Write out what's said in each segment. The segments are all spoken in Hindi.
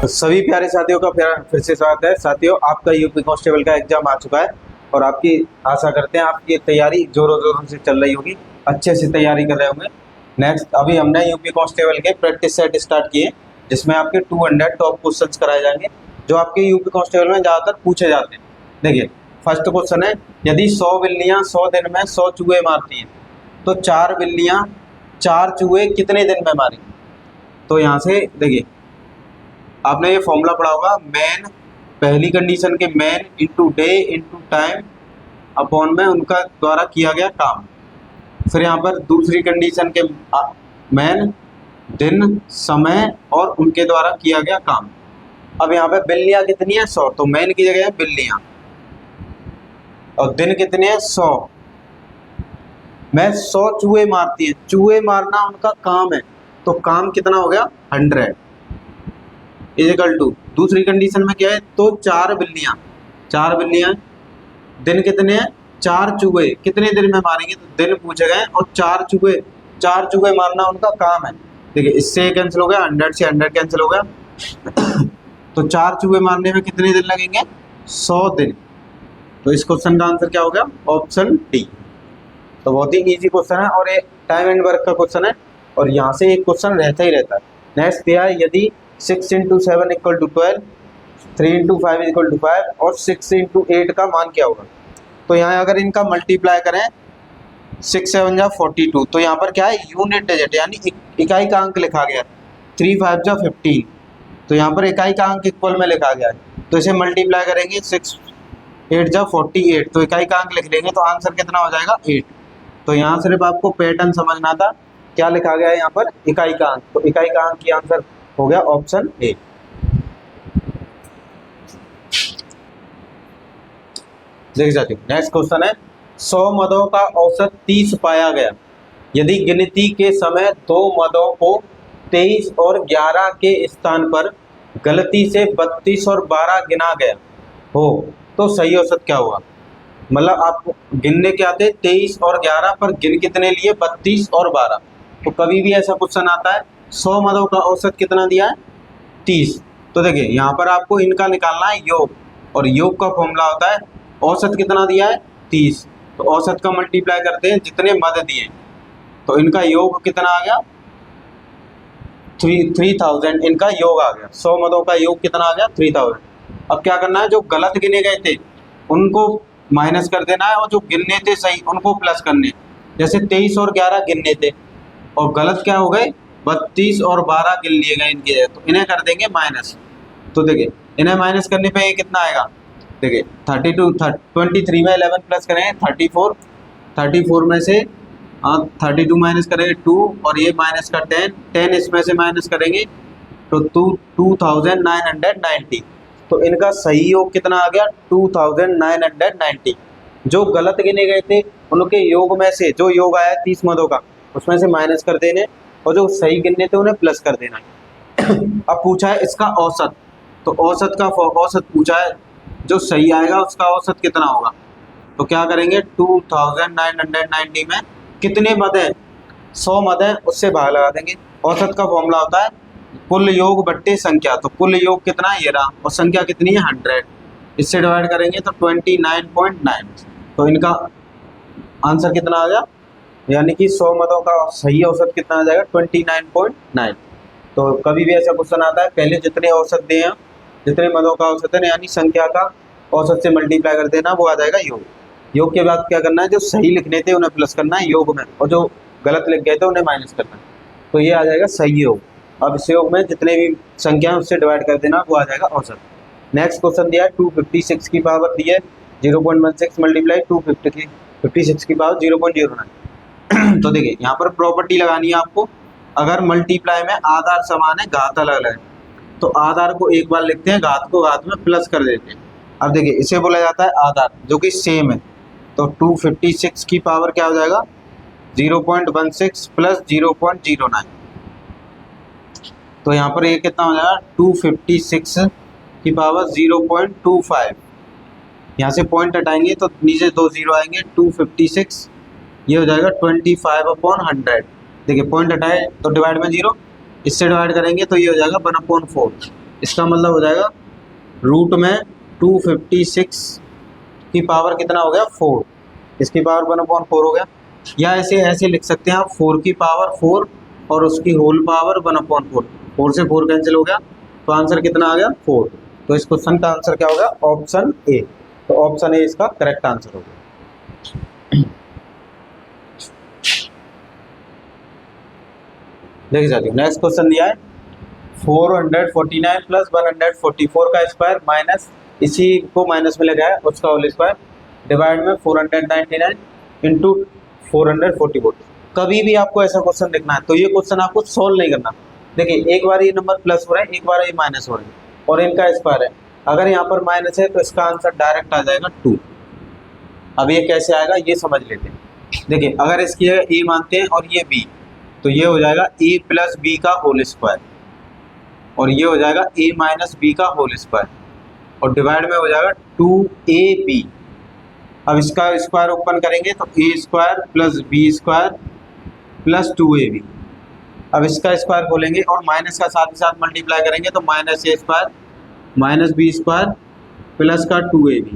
सभी प्यारे साथियों का फिर से स्वागत है। साथियों, आपका यूपी कांस्टेबल का एग्जाम आ चुका है और आपकी आशा करते हैं आपकी तैयारी जोरों जोरों से चल रही होगी, अच्छे से तैयारी कर रहे होंगे। नेक्स्ट अभी हमने यूपी कांस्टेबल के प्रैक्टिस सेट स्टार्ट किए, जिसमें आपके 200 टॉप क्वेश्चंस कराए जाएंगे जो आपके यूपी कांस्टेबल में ज़्यादातर पूछे जाते हैं। देखिए, फर्स्ट क्वेश्चन है, यदि 100 बिल्लियाँ 100 दिन में 100 चूहे मारती हैं तो 4 बिल्लियाँ 4 चूहे कितने दिन में मारेंगी। तो यहाँ से देखिए, आपने ये फॉर्मूला पढ़ा होगा, मैन पहली कंडीशन के man into day into time upon में उनका द्वारा किया गया काम। फिर यहाँ पर दूसरी कंडीशन के मैन दिन समय और उनके द्वारा किया गया काम। अब यहाँ पे बिल्लियाँ कितनी है 100, तो मैन की जगह है बिल्लियाँ, और दिन कितने हैं 100। मैं 100 चूहे मारती है, चूहे मारना उनका काम है, तो काम कितना हो गया 100 इजिकल टू दूसरी कंडीशन में क्या है, तो 4 बिल्लियाँ दिन कितने हैं 4 चूहे कितने दिन में मारेंगे, तो दिन पूछे गए और 4 चूहे मारना उनका काम है। देखिए, इससे कैंसिल हो गया, 100 से 100 कैंसिल हो गया तो 4 चूहे मारने में कितने दिन लगेंगे 100 दिन। तो इस क्वेश्चन का आंसर क्या हो गया, ऑप्शन डी। तो बहुत ही इजी क्वेश्चन है और ये टाइम एंड वर्क का क्वेश्चन है, और यहाँ से एक क्वेश्चन रहता ही रहता है। नेक्स्ट दिया है, यदि 6 × 7 = 12, 3 × 5 = 5 और 6 × 8 का मान क्या होगा। तो यहाँ अगर इनका मल्टीप्लाई करें 6 × 7 = 42, तो यहाँ पर क्या है यूनिट डिजिट यानी इकाई का अंक लिखा गया। 3 × 5 = 15, तो यहाँ पर इकाई का अंक इक्वल में लिखा गया है, तो इसे मल्टीप्लाई करेंगे 6 × 8 = 48, तो इकाई का अंक लिख लेंगे तो आंसर कितना हो जाएगा 8। तो यहाँ सिर्फ आपको पैटर्न समझना था, क्या लिखा गया है यहाँ पर इकाई का अंक, तो इकाई का अंक की आंसर हो गया ऑप्शन ए। देख जाती हूँ, नेक्स्ट क्वेश्चन है, 100 मदों का औसत 30 पाया गया, यदि गिनती के समय 2 मदों को 23 और 11 के स्थान पर गलती से 32 और 12 गिना गया हो तो सही औसत क्या हुआ। मतलब आप गिनने के आते 23 और 11 पर गिन कितने लिए 32 और 12। तो कभी भी ऐसा क्वेश्चन आता है 100 मदों का औसत कितना दिया है 30, तो देखिए यहाँ पर आपको इनका निकालना है योग, और योग का फॉर्मूला होता है औसत कितना दिया है 30, तो औसत का मल्टीप्लाई करते हैं जितने मद दिए, तो इनका योग कितना आ गया 3000, इनका योग आ गया 100 मदों का योग कितना आ गया 3000। अब क्या करना है, जो गलत गिने गए थे उनको माइनस कर देना है और जो गिनने थे सही उनको प्लस करने। जैसे 23 और 11 गिनने थे और गलत क्या हो गए 32 और 12 गिन लिए गए इनके जगह, तो इन्हें कर देंगे माइनस। तो देखिए इन्हें माइनस करने पे ये कितना आएगा, देखिए 23 में 11 प्लस करेंगे 34 में से 32 माइनस करेंगे 2 और ये माइनस का 10 इसमें से माइनस करेंगे तो 2990। तो इनका सही योग कितना आ गया 2990। जो गलत गिने गए थे उनके योग में से जो योग आया 30 मदों का उसमें से माइनस कर देने, और जो सही गिनने थे उन्हें प्लस कर देना। अब पूछा है इसका औसत, तो औसत पूछा है, जो सही आएगा उसका औसत कितना होगा। तो क्या करेंगे 2990 में कितने मद हैं 100 मद हैं उससे भाग लगा देंगे। औसत का फॉर्मूला होता है कुल योग बट्टे संख्या, तो कुल योग कितना है ये रहा और संख्या कितनी है 100, इससे डिवाइड करेंगे तो 29.9। तो इनका आंसर कितना आ गया, यानी कि 100 मदों का सही औसत कितना आ जाएगा 29.9। तो कभी भी ऐसा क्वेश्चन आता है पहले जितने औसत दिए हैं जितने मदों का औसत है यानी संख्या का औसत से मल्टीप्लाई कर देना, वो आ जाएगा योग। योग के बाद क्या करना है, जो सही लिखने थे उन्हें प्लस करना है योग में, और जो गलत लिख गए थे उन्हें माइनस करना है, तो ये आ जाएगा सही योग। अब इस योग में जितने भी संख्या है उससे डिवाइड कर देना, वो आ जाएगा औसत। नेक्स्ट क्वेश्चन दिया है 256 की पावर दी है 0.16 मल्टीप्लाई 256 की पावर 0.09। तो देखिए यहाँ पर प्रॉपर्टी लगानी है आपको, अगर मल्टीप्लाई में आधार समान है घात अलग अलग है, तो आधार को एक बार लिखते हैं घात को घात में प्लस कर देते हैं। अब देखिए इसे बोला जाता है आधार जो कि सेम है, तो 256 की पावर क्या हो जाएगा 0.16 प्लस 0.09। तो यहाँ पर ये कितना हो जाएगा 256 की पावर 0.25, यहाँ से पॉइंट हटाएंगे तो नीचे 2 0 आएंगे 256, ये हो जाएगा 25/100। देखिए पॉइंट हटाए तो डिवाइड में 0, इससे डिवाइड करेंगे तो ये हो जाएगा 1/4, इसका मतलब हो जाएगा रूट में 256 की पावर कितना हो गया 4, इसकी पावर 1/4 हो गया। या ऐसे ऐसे लिख सकते हैं आप 4 की पावर 4 और उसकी होल पावर 1/4, 4 से 4 कैंसिल हो गया तो आंसर कितना आ गया 4। तो इस क्वेश्चन का आंसर क्या होगा ऑप्शन ए। तो ऑप्शन ए इसका करेक्ट आंसर होगा। देखिए साथियों नेक्स्ट क्वेश्चन दिया है 449 प्लस 144 का स्क्वायर माइनस इसी को माइनस में लगाया उसका होल स्क्वायर डिवाइड में 499 इंटू 444। कभी भी आपको ऐसा क्वेश्चन लिखना है तो ये क्वेश्चन आपको सोल्व नहीं करना। देखिए एक बार ये नंबर प्लस हो रहा है एक बार ये माइनस हो रहा है और इनका स्क्वायर है। अगर यहाँ पर माइनस है तो इसका आंसर डायरेक्ट आ जाएगा 2। अब ये कैसे आएगा ये समझ लेते हैं। देखिए अगर इसकी ए मानते हैं और ये बी तो ये हो जाएगा ए प्लस बी का होल स्क्वायर और ये हो जाएगा ए माइनस बी का होल स्क्वायर और डिवाइड में हो जाएगा 2ab। अब इसका स्क्वायर ओपन करेंगे तो ए square plus B square plus 2ab। अब इसका स्क्वायर खोलेंगे और माइनस का साथ ही साथ मल्टीप्लाई करेंगे तो माइनस ए square minus B square plus का 2ab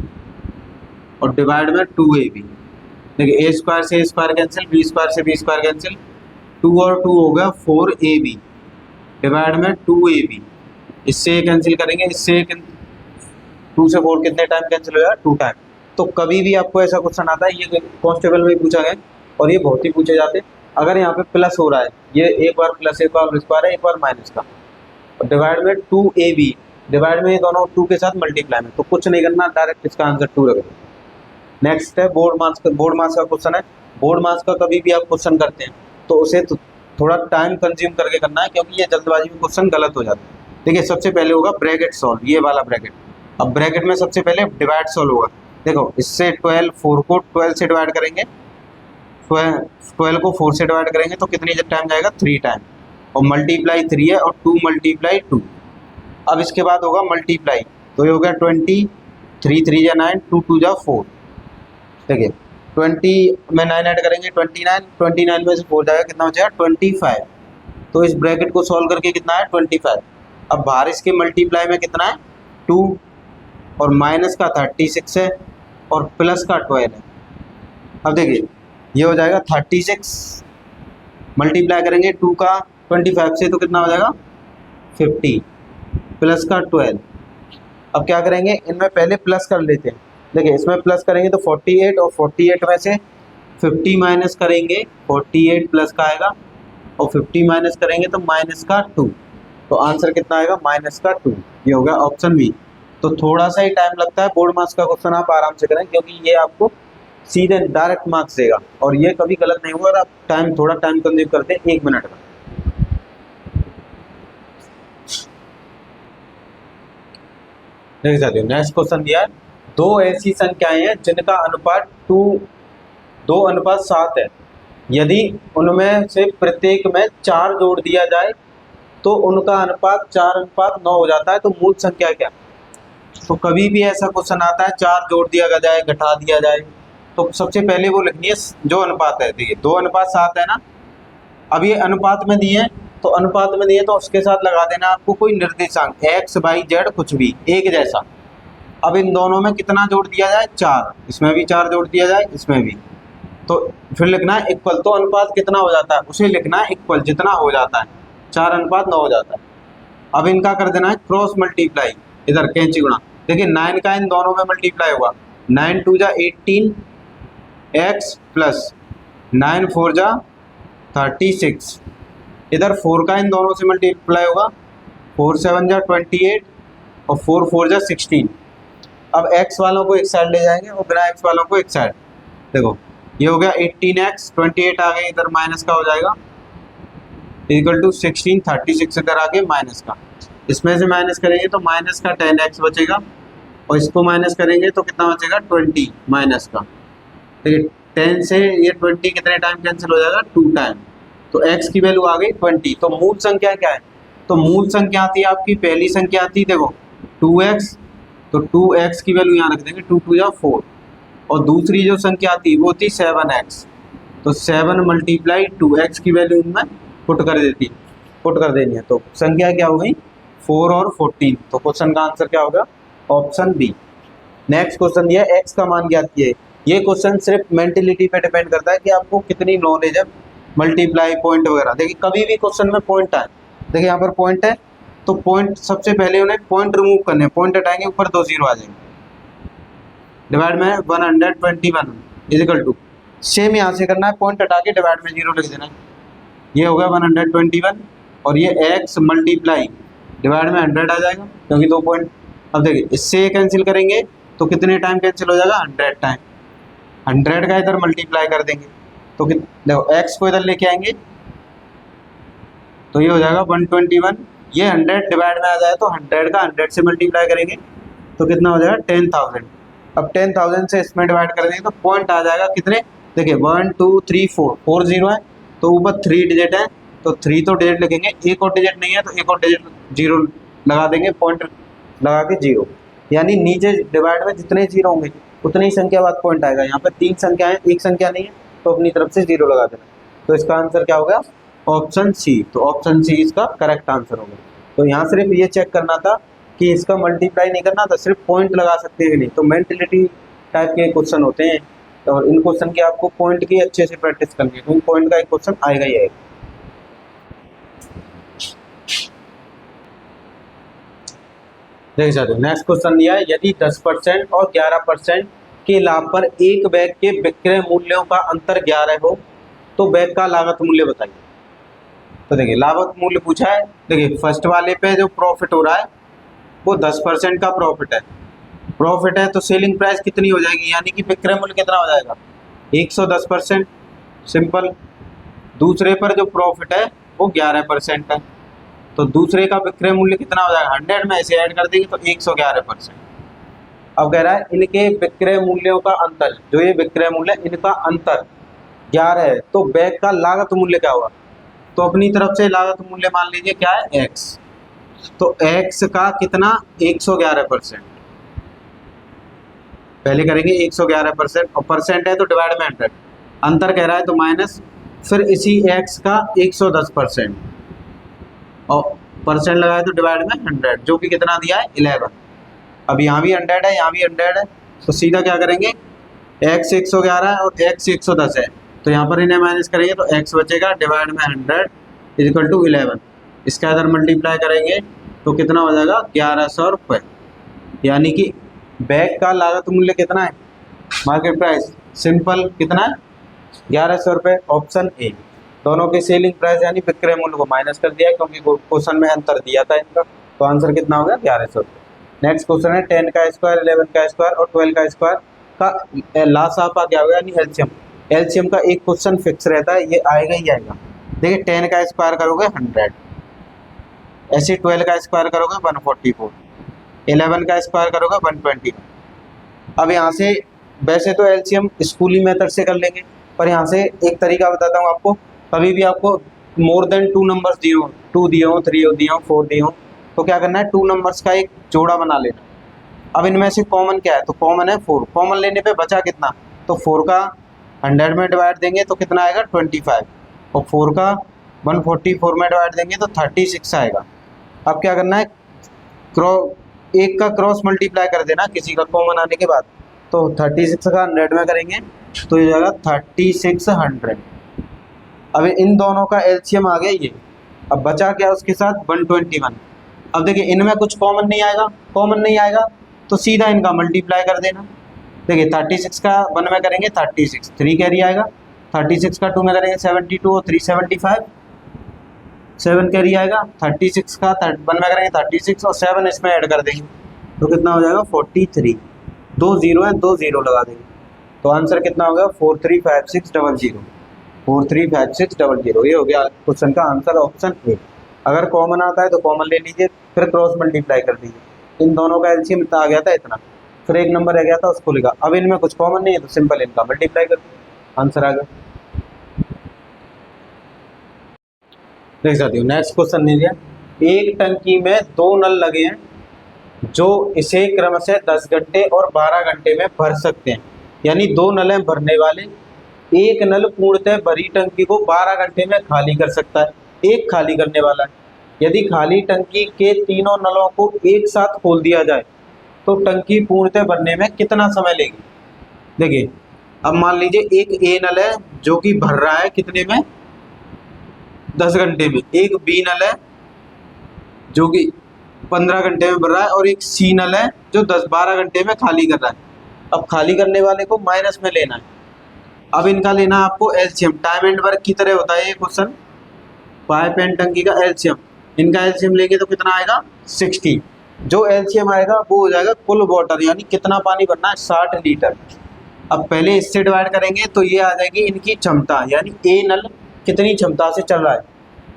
और डिवाइड में 2ab। देखिए ए स्क्वायर से ए स्क्वायर कैंसिल बी स्क्वायर से बी स्क्वायर कैंसिल 2 और 2 हो गया 4ab डिवाइड में 2ab। इससे कैंसिल करेंगे इससे 2 से 4 कितने टाइम कैंसिल हो जाएगा 2 टाइम। तो कभी भी आपको ऐसा क्वेश्चन आता है ये कांस्टेबल में पूछा गया और ये बहुत ही पूछे जाते हैं। अगर यहाँ पे प्लस हो रहा है ये एक बार प्लस एक बार स्क्वायर है एक बार माइनस का और डिवाइड में 2ab डिवाइड में ये दोनों 2 के साथ मल्टीप्लाई में तो कुछ नहीं करना डायरेक्ट इसका आंसर 2 रख दो। नेक्स्ट है बोर्ड मार्क्स का क्वेश्चन है। बोर्ड मार्क्स का कभी भी आप क्वेश्चन करते हैं तो उसे थोड़ा टाइम कंज्यूम करके करना है क्योंकि ये जल्दबाजी में क्वेश्चन गलत हो जाता है। देखिए सबसे पहले होगा ब्रैकेट सॉल्व ये वाला ब्रैकेट। अब ब्रैकेट में सबसे पहले डिवाइड सॉल्व होगा। देखो इससे 12 4 को 12 से डिवाइड करेंगे 12 को 4 से डिवाइड करेंगे तो कितनी टाइम जाएगा 3 टाइम और मल्टीप्लाई 3 है और 2 मल्टीप्लाई 2। अब इसके बाद होगा मल्टीप्लाई तो ये हो गया 20 3 3 जा 9 2 2 जा 4। देखिए 20 में 9 ऐड करेंगे 29 में से 4 जाएगा कितना हो जाएगा 25। तो इस ब्रैकेट को सॉल्व करके कितना है 25। अब बाहर इसके मल्टीप्लाई में कितना है 2 और माइनस का 36 है और प्लस का 12 है। अब देखिए ये हो जाएगा 36 मल्टीप्लाई करेंगे 2 का 25 से तो कितना हो जाएगा 50 प्लस का 12। अब क्या करेंगे इनमें पहले प्लस कर लेते हैं। देखिए इसमें प्लस करेंगे तो 48 और 48 में से 50 माइनस करेंगे 48 प्लस का आएगा और 50 माइनस करेंगे तो माइनस का 2। तो आंसर कितना आएगा माइनस का 2। ये हो गया ऑप्शन बी। तो थोड़ा सा ही टाइम लगता है बोर्ड मार्क्स का क्वेश्चन आप आराम से करें क्योंकि ये आपको सीधे डायरेक्ट मार्क्स देगा और ये कभी गलत नहीं होगा। आप थोड़ा टाइम कंज्यूम करते हैं 1 मिनट का। देखिए साथियों नेक्स्ट क्वेश्चन दिया है 2 ऐसी संख्याएं हैं जिनका अनुपात 2:7 है। यदि उनमें से प्रत्येक में 4 जोड़ दिया जाए तो उनका अनुपात 4:9 हो जाता है। तो मूल संख्या क्या? तो कभी भी ऐसा क्वेश्चन आता है 4 जोड़ दिया जाए घटा दिया जाए तो सबसे पहले वो लिखनी है जो अनुपात है। देखिए 2:7 है ना। अब ये अनुपात में दिए तो अनुपात में दिए तो उसके साथ लगा देना आपको कोई निर्देशांक x y z कुछ भी एक जैसा। अब इन दोनों में कितना जोड़ दिया जाए 4, इसमें भी 4 जोड़ दिया जाए इसमें भी। तो फिर लिखना है इक्वल। तो अनुपात कितना हो जाता है उसे लिखना है इक्वल जितना हो जाता है 4:9 हो जाता है। अब इनका कर देना है क्रॉस मल्टीप्लाई इधर कैंची गुणा। देखिए 9 का इन दोनों में मल्टीप्लाई होगा 9 2 जा 18 x प्लस 9 4 जा 36। इधर 4 का इन दोनों से मल्टीप्लाई होगा 4 7 जा 28 और 4 4 जा 16। अब x वालों को एक साइड ले जाएंगे और बिना x वालों को एक साइड। देखो ये हो गया 18x 28 आ गए इधर माइनस का हो जाएगा इक्वल टू 16 36 इधर आगे माइनस का। इसमें से माइनस करेंगे तो माइनस का 10x बचेगा और इसको माइनस करेंगे तो कितना बचेगा 20 माइनस का। देखिए 10 से ये 20 कितने टाइम कैंसिल हो जाएगा 2 टाइम। तो x की वैल्यू आ गई 20। तो मूल संख्या क्या है? तो मूल संख्या आती है आपकी पहली संख्या आती है देखो 2x। तो 2x की वैल्यू यहाँ रख देंगे 2 2 जा 4 और दूसरी जो संख्या आती है वो थी 7x। तो 7 मल्टीप्लाई 2x की वैल्यू में पुट कर देनी है। तो संख्या क्या हो गई 4 और 14, तो क्वेश्चन का आंसर क्या होगा? Option B. नेक्स्ट क्वेश्चन दिया एक्स का मान ज्ञात किए। ये क्वेश्चन सिर्फ मेंटेलिटी पे डिपेंड करता है कि आपको कितनी नॉलेज है मल्टीप्लाई पॉइंट वगैरह। देखिए कभी भी क्वेश्चन में पॉइंट आए, देखिए यहाँ पर पॉइंट है तो पॉइंट सबसे पहले उन्हें पॉइंट रिमूव करने, पॉइंट हटाएंगे ऊपर 2 जीरो आ जाएंगे। डिवाइड में 121 इजिकल टू, सेम यहाँ से करना है, पॉइंट हटा के डिवाइड में 0 लिख देना है। ये होगा 121 और ये x मल्टीप्लाई डिवाइड में 100 आ जाएगा क्योंकि 2 पॉइंट। अब देखिए इससे कैंसिल करेंगे तो कितने टाइम कैंसिल हो जाएगा? 100 टाइम। 100 का इधर मल्टीप्लाई कर देंगे तो देखो x को इधर लेके आएंगे तो ये हो जाएगा 121, ये 100 डिवाइड में आ जाए तो 100 का 100 से मल्टीप्लाई करेंगे तो कितना हो जाएगा? 10,000। अब 10,000 से इसमें डिवाइड कर देंगे तो पॉइंट आ जाएगा कितने? देखिए 1 2 3 4 जीरो है तो ऊपर 3 डिजिट है तो 3 तो डिजिट लिखेंगे, एक और डिजिट नहीं है तो एक और डिजिट 0 लगा देंगे, पॉइंट लगा के 0। यानी नीचे डिवाइड में जितने जीरो होंगे उतनी ही संख्या बाद पॉइंट आएगा। यहाँ पर 3 संख्या है, एक संख्या नहीं है तो अपनी तरफ से 0 लगा देना। तो इसका आंसर क्या होगा? Option C. तो ऑप्शन सी इसका करेक्ट आंसर होगा। तो यहाँ सिर्फ ये चेक करना था कि इसका मल्टीप्लाई नहीं करना था, सिर्फ पॉइंट लगा सकते हैं नहीं। तो मेंटलिटी टाइप के क्वेश्चन होते हैं और इन क्वेश्चन की आपको पॉइंट की अच्छे से प्रैक्टिस करनी है क्योंकि पॉइंट का एक क्वेश्चन आएगा ही आएगा। देख सकते हो नेक्स्ट क्वेश्चन दिया है, यदि 10% और 11% के लाभ पर एक बैग के विक्रय मूल्यों का अंतर 11 हो तो बैग का लागत मूल्य बताइए। तो देखिए लागत मूल्य पूछा है, देखिए फर्स्ट वाले पे जो प्रॉफिट हो रहा है वो 10% का प्रॉफिट है तो सेलिंग प्राइस कितनी हो जाएगी, यानी कि विक्रय मूल्य कितना हो जाएगा? 110%, सिंपल। दूसरे पर जो प्रॉफिट है वो 11% है तो दूसरे का विक्रय मूल्य कितना हो जाएगा? 100 में ऐसे ऐड कर देंगे तो 111%। अब कह रहा है इनके विक्रय मूल्यों का अंतर, जो ये विक्रय मूल्य इनका अंतर 11 है तो बैग का लागत मूल्य क्या होगा? तो अपनी तरफ से लागत मूल्य मान लीजिए क्या है? x। तो x का कितना? 111%। पहले करेंगे 111% और परसेंट है तो डिवाइड में 100, अंतर कह रहा है तो माइनस, फिर इसी x का 110% और परसेंट लगाए तो डिवाइड में 100, जो कि कितना दिया है? 11। अब यहाँ भी 100 है, यहाँ भी 100 है तो सीधा क्या करेंगे? x 111 है और x 110 है तो यहाँ पर इन्हें माइनस करेंगे तो x बचेगा डिवाइड में 100 इक्वल टू 11। इसका इधर मल्टीप्लाई करेंगे तो कितना हो जाएगा? 1100 रुपये। यानी कि बैग का लागत मूल्य कितना है? मार्केट प्राइस सिंपल कितना है? 1100 रुपये। Option A. दोनों के सेलिंग प्राइस यानी विक्रय मूल्य को माइनस कर दिया क्योंकि क्वेश्चन में अंतर दिया था इनका, तो आंसर कितना हो गया? 1100 रुपये। नेक्स्ट क्वेश्चन है 10 का स्क्वायर, 11 का स्क्वायर और 12 का स्क्वायर का लासापा क्या होगा, यानी एलसीएम। एलसीएम का एक क्वेश्चन फिक्स रहता है, ये आएगा ही आएगा। देखिए 10 का स्क्वायर करोगे 100, ऐसे 12 का स्क्वायर करोगे 144, 11 का स्क्वायर करोगे 120। अब यहाँ से वैसे तो एलसीएम स्कूली मेथड से कर लेंगे, पर यहाँ से एक तरीका बताता हूँ आपको। कभी भी आपको मोर देन 2 नंबर्स दिए हो, 2 दिए हो, 3 दिए हो, 4 दिए हो, तो क्या करना है? 2 नंबर्स का एक जोड़ा बना लेना। अब इनमें से कॉमन क्या है? तो कॉमन है 4। कॉमन लेने पे बचा कितना? तो 4 का 100 में डिवाइड देंगे तो कितना आएगा? 25 और 4 का 144 में डिवाइड देंगे तो 36 आएगा। अब क्या करना है? एक का क्रॉस मल्टीप्लाई कर देना किसी का कॉमन आने के बाद, तो 36 का 100 में करेंगे तो ये जाएगा 3600। अब इन दोनों का एलसीएम आ गया ये। अब बचा क्या उसके साथ? 121। अब देखिए इनमें कुछ कॉमन नहीं आएगा तो सीधा इनका मल्टीप्लाई कर देना। देखिए 36 का 1 में करेंगे 36, 3 कैरी आएगा, 36 का 2 में करेंगे 72 और 3 75, 7 कैरी आएगा, 36 का 1 में करेंगे 36 और 7 इसमें ऐड कर देंगे तो कितना हो जाएगा? 43। 2 जीरो है, 2 जीरो लगा देंगे तो आंसर कितना हो गया? 435600। 435600 ये हो गया क्वेश्चन का आंसर, ऑप्शन ए। अगर कॉमन आता है तो कॉमन ले लीजिए, फिर क्रॉस मल्टीप्लाई कर दीजिए। इन दोनों का एलसीएम आ गया था इतना, फिर एक नंबर रह गया था उसको लिखा। अब इनमें कुछ कॉमन नहीं है तो सिंपल इनका मल्टीप्लाई कर दीजिए, आंसर आ गया। देख सकते हो नेक्स्ट क्वेश्चन नहीं दिया, एक टंकी में 2 नल लगे हैं जो इसे क्रमशः 10 घंटे और 12 घंटे में भर सकते हैं। यानी 2 नल हैं भरने वाले, एक नल पूर्णतः भरी टंकी को 12 घंटे में खाली कर सकता है, एक खाली करने वाला है। यदि खाली टंकी के तीनों नलों को एक साथ खोल दिया जाए तो टंकी पूर्णतः भरने में कितना समय लेगी। देखिए अब मान लीजिए एक ए नल है जो कि भर रहा है कितने में, 10 घंटे में। एक बी नल है जो कि 15 घंटे में भर रहा है, और एक सी नल है जो 10-12 घंटे में खाली कर रहा है। अब खाली करने वाले को माइनस में लेना है। अब इनका लेना है आपको एलसीएम। टाइम एंड वर्क की तरह होता है ये क्वेश्चन, पाइप एंड टंकी का एलसीएम। इनका एलसीएम लेंगे तो कितना आएगा 60। जो एलसीएम आएगा वो हो जाएगा कुल वाटर, यानी कितना पानी भरना है 60 लीटर। अब पहले इससे डिवाइड करेंगे तो ये आ जाएगी इनकी क्षमता, यानी ए नल कितनी क्षमता से चल रहा है।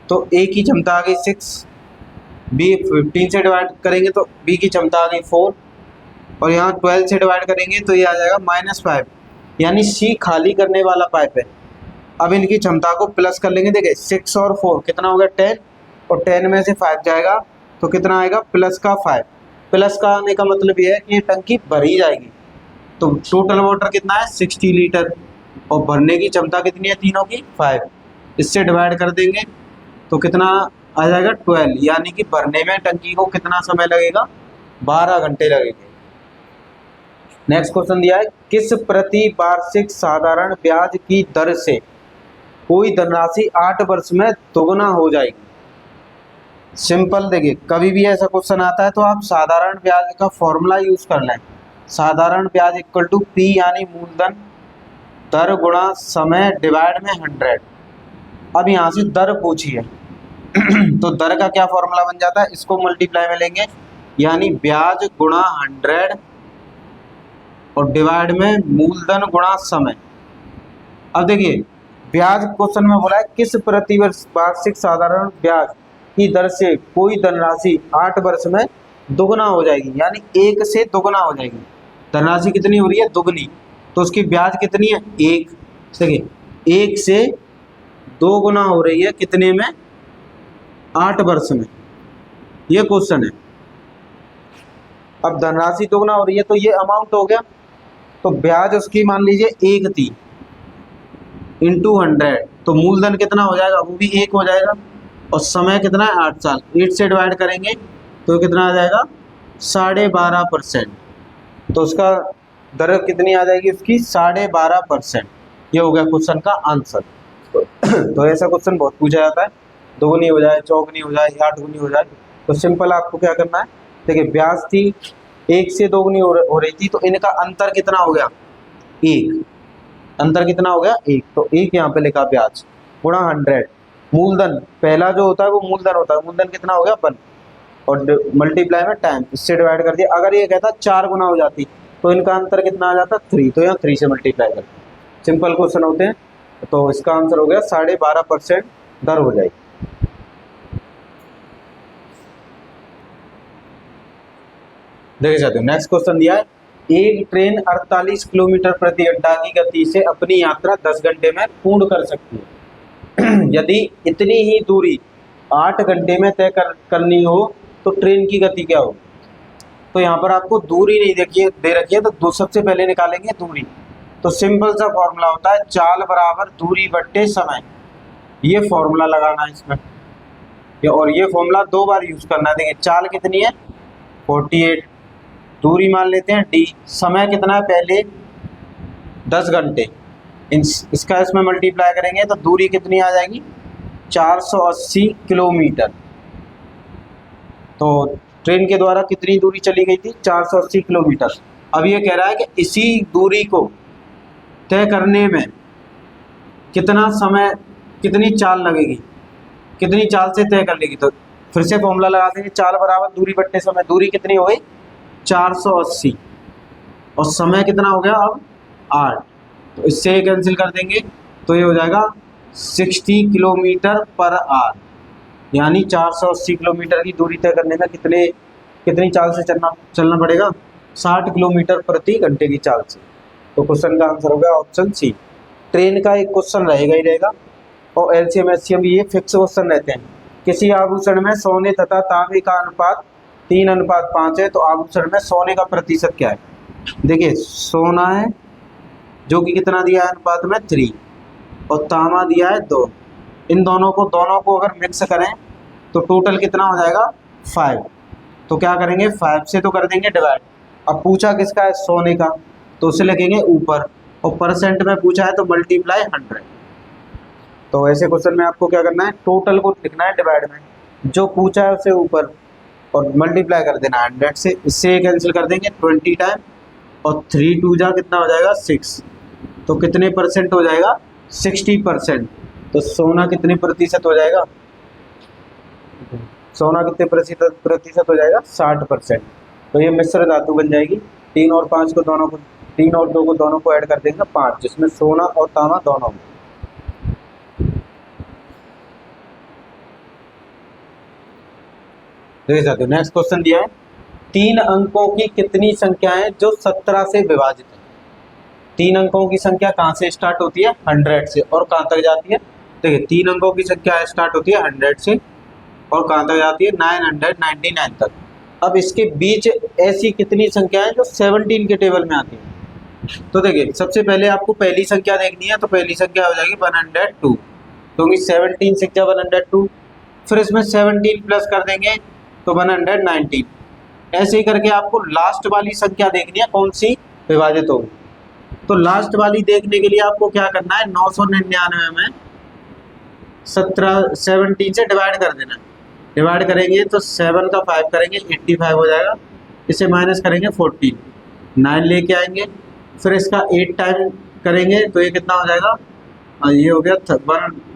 तो ए की क्षमता आ गई 6, बी 15 से डिवाइड करेंगे तो बी की क्षमता आ गई 4, और यहाँ 12 से डिवाइड करेंगे तो ये आ जाएगा -5, यानी सी खाली करने वाला पाइप है। अब इनकी क्षमता को प्लस कर लेंगे। देखिए 6 और 4 कितना हो गया 10, और 10 में से 5 जाएगा तो कितना आएगा प्लस का 5। प्लस का आने का मतलब ये है कि ये टंकी भरी जाएगी। तो टोटल वाटर कितना है 60 लीटर, और भरने की क्षमता कितनी है तीनों की 5। इससे डिवाइड कर देंगे तो कितना आ जाएगा 12, यानी कि भरने में टंकी को कितना समय लगेगा 12 घंटे लगेंगे। नेक्स्ट क्वेश्चन दिया है, किस प्रति वार्षिक साधारण ब्याज की दर से कोई धनराशि 8 वर्ष में दोगुना हो जाएगी। सिंपल, देखिए कभी भी ऐसा क्वेश्चन आता है तो आप साधारण ब्याज का फॉर्मूला यूज कर लें। साधारण ब्याज इक्वल टू पी यानी मूलधन दर गुणा समय डिवाइड में 100। अब यहाँ से दर पूछी है तो दर का क्या फॉर्मूला बन जाता है, इसको मल्टीप्लाई में लेंगे, यानी ब्याज गुणा 100 और डिवाइड में मूलधन गुणा समय। अब देखिए ब्याज क्वेश्चन में बोला है किस प्रति वर्ष वार्षिक साधारण ब्याज की दर से कोई धनराशि 8 वर्ष में दोगुना हो जाएगी, यानी 1 से दोगुना हो जाएगी। धनराशि कितनी हो रही है दुगनी, तो उसकी ब्याज कितनी है 1। देखिए 1 से 2 गुना हो रही है कितने में 8 वर्ष में, ये क्वेश्चन है। अब धनराशि दोगुना हो रही है तो ये अमाउंट हो गया, तो ब्याज उसकी मान लीजिए 1 थी इंटू 100, तो मूलधन कितना हो जाएगा वो भी 1 हो जाएगा, और समय कितना है 8 साल। 8 से डिवाइड करेंगे तो कितना आ जाएगा 12.5%, तो उसका दर कितनी आ जाएगी उसकी 12.5%। ये हो गया क्वेश्चन का आंसर। तो ऐसा क्वेश्चन बहुत पूछा जाता है, दोगुनी हो जाए, चौगुनी हो जाए, 8 गुनी हो जाए। तो सिंपल आपको क्या करना है, देखिए ब्याज थी 1 से 2 गुनी हो रही थी, तो इनका अंतर कितना हो गया 1, अंतर कितना हो गया 1, तो 1 यहाँ पे लिखा ब्याज गुणा 100। मूलधन पहला जो होता है वो मूलधन होता है, मूलधन कितना हो गया 1, और मल्टीप्लाई में टाइम, इससे डिवाइड कर दिया। अगर ये कहता 4 गुना हो जाती तो इनका अंतर कितना आ जाता 3, तो यहाँ 3 से मल्टीप्लाई कर। सिंपल क्वेश्चन होते हैं, तो इसका आंसर हो गया 12.5% दर हो जाएगी। देखे जाते हैं नेक्स्ट क्वेश्चन दिया है, एक ट्रेन 48 किलोमीटर प्रति घंटा की गति से अपनी यात्रा 10 घंटे में पूर्ण कर सकती है। यदि इतनी ही दूरी 8 घंटे में तय करनी हो तो ट्रेन की गति क्या होगी। तो यहाँ पर आपको दूरी नहीं दे रखी है, तो सबसे पहले निकालेंगे दूरी। तो सिंपल सा फॉर्मूला होता है चाल बराबर दूरी बट्टे समय, ये फॉर्मूला लगाना है इसमें, और ये फॉर्मूला 2 बार यूज करना है। देखिए चाल कितनी है 48, दूरी मान लेते हैं d, समय कितना है पहले 10 घंटे, इसका इसमें मल्टीप्लाई करेंगे तो दूरी कितनी आ जाएगी 480 किलोमीटर। तो ट्रेन के द्वारा कितनी दूरी चली गई थी 480 किलोमीटर। अब ये कह रहा है कि इसी दूरी को तय करने में कितना समय, कितनी चाल लगेगी, कितनी चाल से तय कर लेगी। तो फिर से फॉर्मूला लगा देंगे, चाल बराबर दूरी बट्टे समय, दूरी कितनी हो गई 480 और समय कितना हो गया अब 8, तो इससे कैंसिल कर देंगे तो ये हो जाएगा 60 किलोमीटर पर आवर, यानी 480 किलोमीटर की दूरी तय करने में कितनी चाल से चलना पड़ेगा 60 किलोमीटर प्रति घंटे की चाल से। तो क्वेश्चन का आंसर हो गया ऑप्शन सी। ट्रेन का एक क्वेश्चन रहेगा ही रहेगा, और एलसीएम एचसीएम ये फिक्स क्वेश्चन रहते हैं। किसी आभूषण में सोने तथा तांबे का अनुपात 3:5 है, तो आभूषण में सोने का प्रतिशत क्या है। देखिए सोना है जो कि कितना दिया है अनुपात में 3, और तांबा दिया है 2। इन दोनों को अगर मिक्स करें तो टोटल कितना हो जाएगा 5। तो क्या करेंगे 5 से तो कर देंगे डिवाइड। अब पूछा किसका है सोने का, तो उसे लिखेंगे ऊपर, और परसेंट में पूछा है तो मल्टीप्लाई 100। तो ऐसे क्वेश्चन में आपको क्या करना है, टोटल को लिखना है डिवाइड में, जो पूछा है उसे ऊपर और मल्टीप्लाई कर देना 100 से। इससे कैंसिल कर देंगे 20 टाइम, और 3 2 जा कितना हो जाएगा 6। तो कितने परसेंट हो जाएगा 60%। तो सोना कितने प्रतिशत हो जाएगा, सोना कितने प्रतिशत हो जाएगा 60%। तो ये मिश्र धातु बन जाएगी। 3 और 5 को दोनों को, 3 और 2 को दोनों को ऐड कर देंगे 5, जिसमें सोना और तांबा दोनों। देख सकते हो नेक्स्ट क्वेश्चन दिया है, 3 अंकों की कितनी संख्याएं जो 17 से विभाजित है। 3 अंकों की संख्या कहाँ से स्टार्ट होती है 100 से, और कहाँ तक जाती है, देखिए 3 अंकों की संख्या स्टार्ट होती है 100 से और कहाँ तक जाती है 999 तक। अब इसके बीच ऐसी कितनी संख्या है जो 17 के टेबल में आती है। तो देखिए सबसे पहले आपको पहली संख्या देखनी है, तो पहली संख्या हो जाएगी 102, क्योंकि 17 6 102। फिर इसमें 17 प्लस कर देंगे तो 119। ऐसे ही करके आपको लास्ट वाली संख्या देखनी है कौन सी विभाजित होगी। तो लास्ट वाली देखने के लिए आपको क्या करना है, 999 में 17 से डिवाइड कर देना है। डिवाइड करेंगे तो 7 का 5 करेंगे 85 हो जाएगा, इसे माइनस करेंगे 14, 9 लेके आएंगे, फिर इसका 8 टाइम करेंगे तो ये कितना हो जाएगा, ये हो गया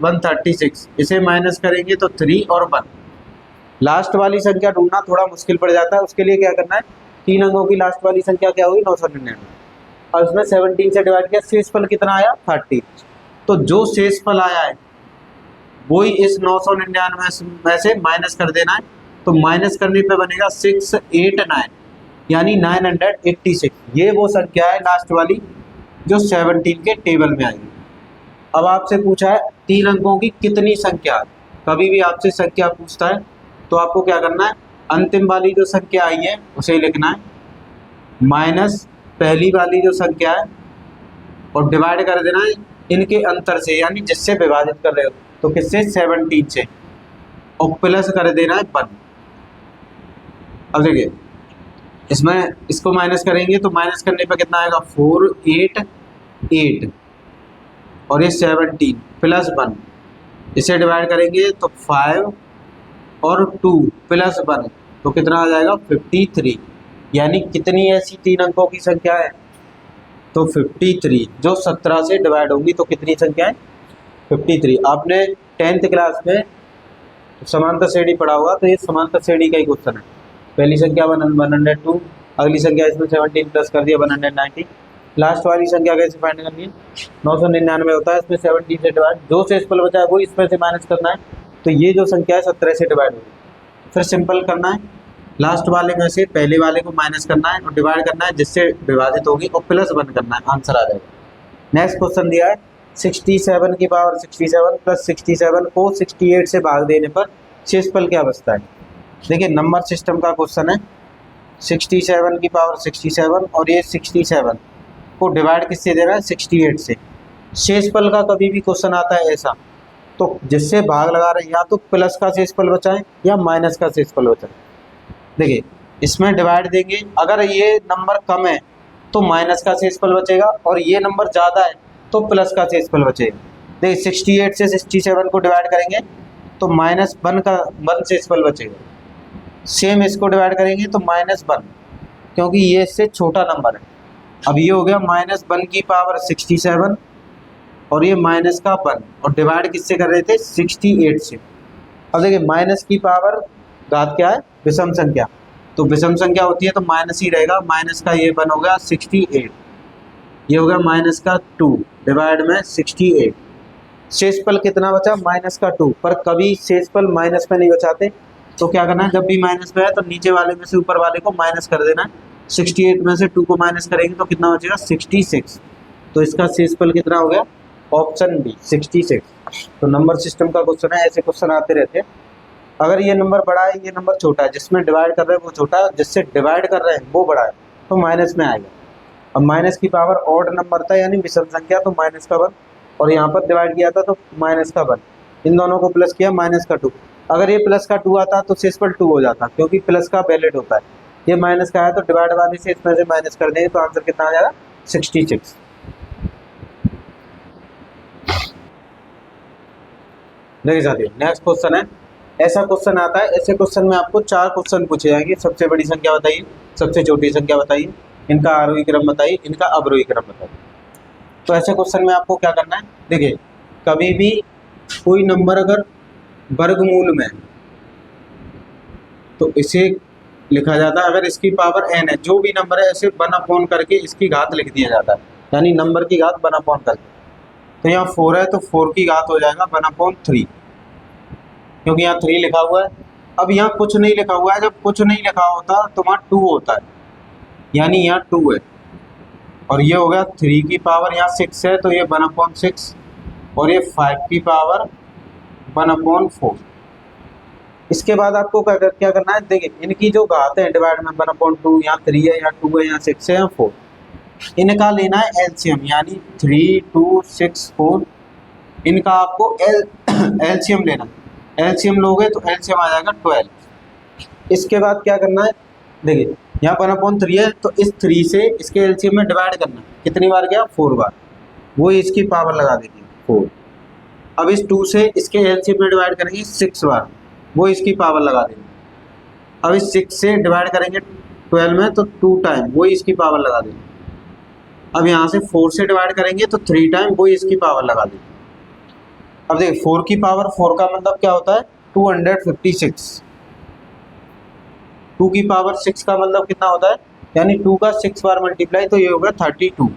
136, इसे माइनस करेंगे तो 3 और 1। लास्ट वाली संख्या ढूंढना थोड़ा मुश्किल पड़ जाता है, उसके लिए क्या करना है, 3 अंकों की लास्ट वाली संख्या क्या होगी 999, और उसमें 17 से डिवाइड किया, शेषफल कितना आया 30। तो जो शेषफल आया है वही इस 999 में से माइनस कर देना है। तो माइनस करने पे बनेगा 689, यानी 986। ये वो संख्या है लास्ट वाली जो 17 के टेबल में आएगी। अब आपसे पूछा है 3 अंकों की कितनी संख्या, कभी भी आपसे संख्या पूछता है तो आपको क्या करना है, अंतिम वाली जो संख्या आई है उसे लिखना है माइनस पहली वाली जो संख्या है, और डिवाइड कर देना है इनके अंतर से, यानी जिससे विभाजित कर रहे हो, तो किससे 17 से, और प्लस कर देना है 1। अब देखिए इसमें इसको माइनस करेंगे तो माइनस करने पर कितना आएगा 488, और ये 17 प्लस 1, इसे डिवाइड करेंगे तो 5 और 2 प्लस 1, तो कितना आ जाएगा 53। यानी कितनी ऐसी 3 अंकों की संख्या है, तो 53 जो 17 से डिवाइड होंगी। तो कितनी संख्या है 53। आपने 10th क्लास में समांतर श्रेणी पढ़ा होगा, तो ये समांतर श्रेणी का ही क्वेश्चन है। पहली संख्या 102, अगली संख्या इसमें 17 प्लस कर दिया 190, लास्ट वाली संख्या कैसे फाइंड करनी है, 999 होता है, इसमें 17 से डिवाइड, जो शेषफल बचा है वो इसमें से माइनस करना है। तो ये जो संख्या है 17 से डिवाइड होगी, फिर सिंपल करना है, लास्ट वाले में से पहले वाले को माइनस करना है और डिवाइड करना है जिससे विभाजित होगी, और प्लस 1 करना है, आंसर आ जाएगा। नेक्स्ट क्वेश्चन दिया है 67 की पावर 67 प्लस 67 को 68 से भाग देने पर शेषफल क्या बचता है। देखिए नंबर सिस्टम का क्वेश्चन है, 67 की पावर 67 और ये 67 को डिवाइड किससे दे रहा है 68 से। शेषफल का कभी भी क्वेश्चन आता है ऐसा, तो जिससे भाग लगा रहे हैं या तो प्लस का शेषफल बचाएं या माइनस का शेषफल बचाएं। देखिए इसमें डिवाइड देंगे, अगर ये नंबर कम है तो माइनस का शेषफल बचेगा, और ये नंबर ज़्यादा है तो प्लस का शेषफल बचेगा। देखिए 68 से 67 को डिवाइड करेंगे तो -1 का 1 शेषफल बचेगा। सेम इसको डिवाइड करेंगे तो -1, क्योंकि ये इससे छोटा नंबर है। अब ये हो गया -1 की पावर 67 और ये माइनस का 1, और डिवाइड किससे कर रहे थे 68 से। अब देखिए माइनस की पावर घात क्या है विषम संख्या, तो विषम संख्या होती है तो माइनस ही रहेगा, माइनस का ये 1 हो गया 68, ये हो गया माइनस का 2 डिवाइड में 68। शेषफल कितना बचा माइनस का 2, पर कभी शेषफल माइनस में नहीं बचाते, तो क्या करना है जब भी माइनस में है तो नीचे वाले में से ऊपर वाले को माइनस कर देना है। 68 में से 2 को माइनस करेंगे तो कितना बचेगा 66, तो इसका शेषफल कितना हो गया ऑप्शन बी 66। तो नंबर सिस्टम का क्वेश्चन है, ऐसे क्वेश्चन आते रहते हैं। अगर ये नंबर बड़ा है ये नंबर छोटा है, जिसमें डिवाइड कर रहे हैं वो छोटा है, जिससे डिवाइड कर रहे हैं वो बड़ा है, तो माइनस में आएगा। अब माइनस की पावर ऑड नंबर था यानी विषम संख्या, तो माइनस का 1, और यहाँ पर डिवाइड किया था तो माइनस का 1, इन दोनों को प्लस किया माइनस का 2, अगर ये प्लस का 2 आता तो शेषफल 2 हो जाता, क्योंकि प्लस का वैलिड होता है। ये माइनस का है तो डिवाइड वाले से इसमें से माइनस कर देंगे तो आंसर कितना आ जाएगा 66। देखिए साथियों, नेक्स्ट क्वेश्चन है, ऐसा क्वेश्चन आता है, ऐसे क्वेश्चन में आपको 4 क्वेश्चन पूछे जाएंगे। सबसे बड़ी संख्या बताइए, सबसे छोटी संख्या बताइए, इनका आरोही क्रम बताइए, इनका अवरोही क्रम बताइए। तो ऐसे क्वेश्चन में आपको क्या करना है, देखिए कभी भी कोई नंबर अगर वर्गमूल में तो इसे लिखा जाता है, अगर इसकी पावर n है, जो भी नंबर है ऐसे 1/n करके इसकी घात लिख दिया जाता है, यानी नंबर की घात 1/n करके। तो यहाँ 4 है तो 4 की घात हो जाएगा 1/3, क्योंकि यहाँ 3 लिखा हुआ है। अब यहाँ कुछ नहीं लिखा हुआ है, जब कुछ नहीं लिखा होता तो वहाँ 2 होता है, यानी यहाँ 2 है, और ये हो गया 3 की पावर, यहाँ 6 है तो ये 1/6, और ये 5 की पावर 1/4। इसके बाद आपको क्या करना है, देखिए इनकी जो घात है डिवाइड में 1/2, यहाँ 3 है, यहाँ 2 है, यहाँ 6 है, यहाँ 4, इनका लेना है एलसीएम, यानी 3, 2, 6, 4, इनका आपको एलसीएम लेना है। एलसीएम लोगे तो एलसीएम आ जाएगा 12। इसके बाद क्या करना है, देखिए यहाँ 1/3 है तो इस 3 से इसके एलसीएम में डिवाइड करना है, कितनी बार गया 4 बार, वो इसकी पावर लगा देंगे 4। अब इस 2 से इसके एलसीएम में डिवाइड करेंगे 6 बार, वो इसकी पावर लगा देंगे। अब इस 6 से डिवाइड करेंगे 12 में तो 2 टाइम, वो इसकी पावर लगा देंगे। अब यहाँ से 4 से डिवाइड करेंगे तो 3 टाइम, वो इसकी पावर लगा देंगे। अब देखिए 4 की पावर 4 का मतलब क्या होता है 256, 2 की पावर 6 का मतलब कितना होता है, यानी 2 का 6 बार मल्टीप्लाई, तो ये होगा 32,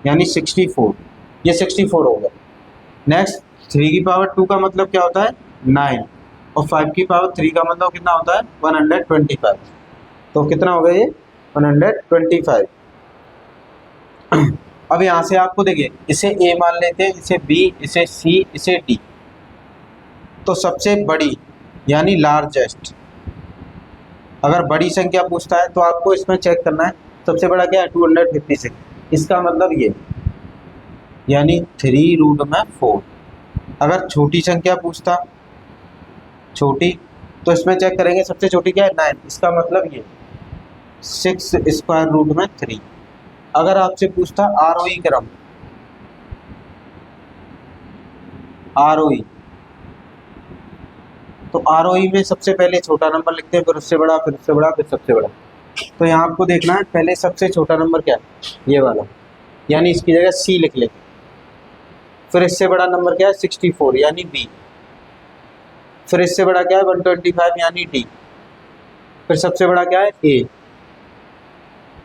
यानी 64, ये 64 हो गया। नेक्स्ट 3 की पावर 2 का मतलब क्या होता है 9, और 5 की पावर 3 का मतलब कितना होता है 125, तो कितना हो गया ये 125। अब यहाँ से आपको देखिए इसे A मान लेते हैं, इसे B, इसे C, इसे D। तो सबसे बड़ी यानी लार्जेस्ट, अगर बड़ी संख्या पूछता है तो आपको इसमें चेक करना है सबसे बड़ा क्या है 256, इसका मतलब ये यानी 3√4। अगर छोटी संख्या पूछता, छोटी, तो इसमें चेक करेंगे सबसे छोटी क्या है 9, इसका मतलब ये 6√3। अगर आपसे पूछता आरोही क्रम, आरोही, तो आरोही में सबसे पहले छोटा नंबर लिखते हैं, फिर उससे बड़ा, फिर उससे बड़ा, फिर सबसे बड़ा। तो यहाँ आपको देखना है पहले सबसे छोटा नंबर क्या है, ये वाला, यानी इसकी जगह C लिख ले। फिर इससे बड़ा नंबर क्या है 64, यानी B। फिर इससे बड़ा क्या है 125, यानी D। फिर सबसे बड़ा क्या है A।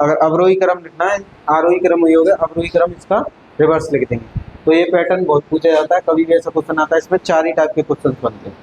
अगर अवरोही क्रम लिखना है, आरोही क्रम ये हो गया, अवरोही क्रम इसका रिवर्स लिख देंगे। तो ये पैटर्न बहुत पूछा जाता है, कभी भी ऐसा क्वेश्चन आता है, इसमें 4 ही टाइप के क्वेश्चन बनते हैं।